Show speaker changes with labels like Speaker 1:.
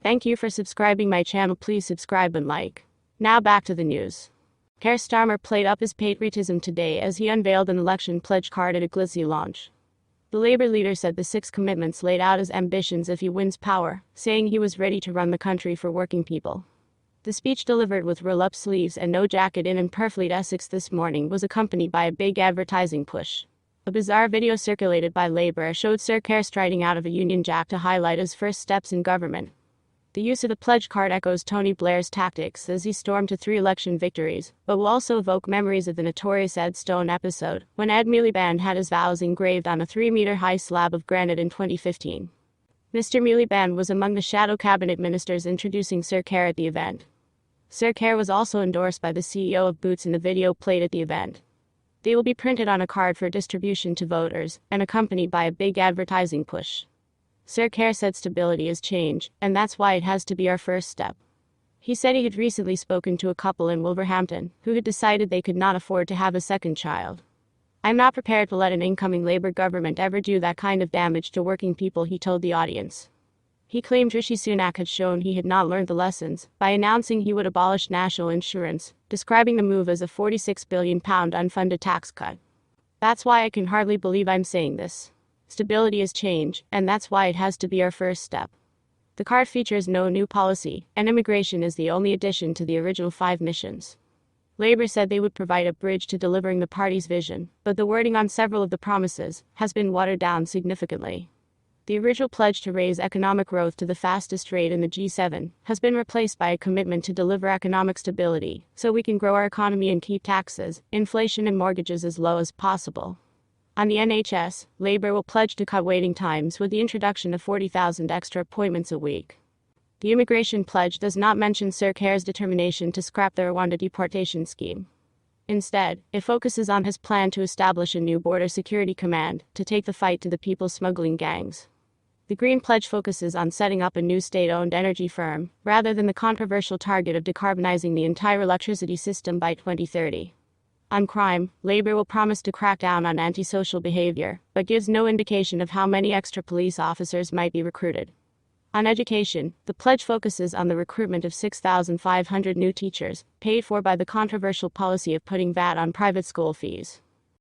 Speaker 1: Thank you for subscribing my channel. Please subscribe and like. Now back to the news. Keir Starmer played up his patriotism today as he unveiled an election pledge card at a glitzy launch. The Labour leader said the 6 commitments laid out his ambitions if he wins power, saying he was ready to run the country for working people. The speech, delivered with roll-up sleeves and no jacket in Purfleet, Essex this morning, was accompanied by a big advertising push. A bizarre video circulated by Labour showed Sir Keir striding out of a Union Jack to highlight his first steps in government. The use of the pledge card echoes Tony Blair's tactics as he stormed to 3 election victories, but will also evoke memories of the notorious Ed Stone episode, when Ed Miliband had his vows engraved on a 3-meter-high slab of granite in 2015. Mr. Miliband was among the shadow cabinet ministers introducing Sir Keir at the event. Sir Keir was also endorsed by the CEO of Boots in the video played at the event. They will be printed on a card for distribution to voters, and accompanied by a big advertising push. Sir Keir said stability is change, and that's why it has to be our first step. He said he had recently spoken to a couple in Wolverhampton, who had decided they could not afford to have a second child. "I'm not prepared to let an incoming Labour government ever do that kind of damage to working people," he told the audience. He claimed Rishi Sunak had shown he had not learned the lessons by announcing he would abolish national insurance, describing the move as a £46 billion unfunded tax cut. "That's why I can hardly believe I'm saying this. Stability is change, and that's why it has to be our first step." The card features no new policy, and immigration is the only addition to the original 5 missions. Labour said they would provide a bridge to delivering the party's vision, but the wording on several of the promises has been watered down significantly. The original pledge to raise economic growth to the fastest rate in the G7 has been replaced by a commitment to deliver economic stability, so we can grow our economy and keep taxes, inflation and mortgages as low as possible. On the NHS, Labour will pledge to cut waiting times with the introduction of 40,000 extra appointments a week. The immigration pledge does not mention Sir Keir's determination to scrap the Rwanda deportation scheme. Instead, it focuses on his plan to establish a new border security command to take the fight to the people smuggling gangs. The Green Pledge focuses on setting up a new state-owned energy firm, rather than the controversial target of decarbonizing the entire electricity system by 2030. On crime, Labour will promise to crack down on antisocial behaviour, but gives no indication of how many extra police officers might be recruited. On education, the pledge focuses on the recruitment of 6,500 new teachers, paid for by the controversial policy of putting VAT on private school fees.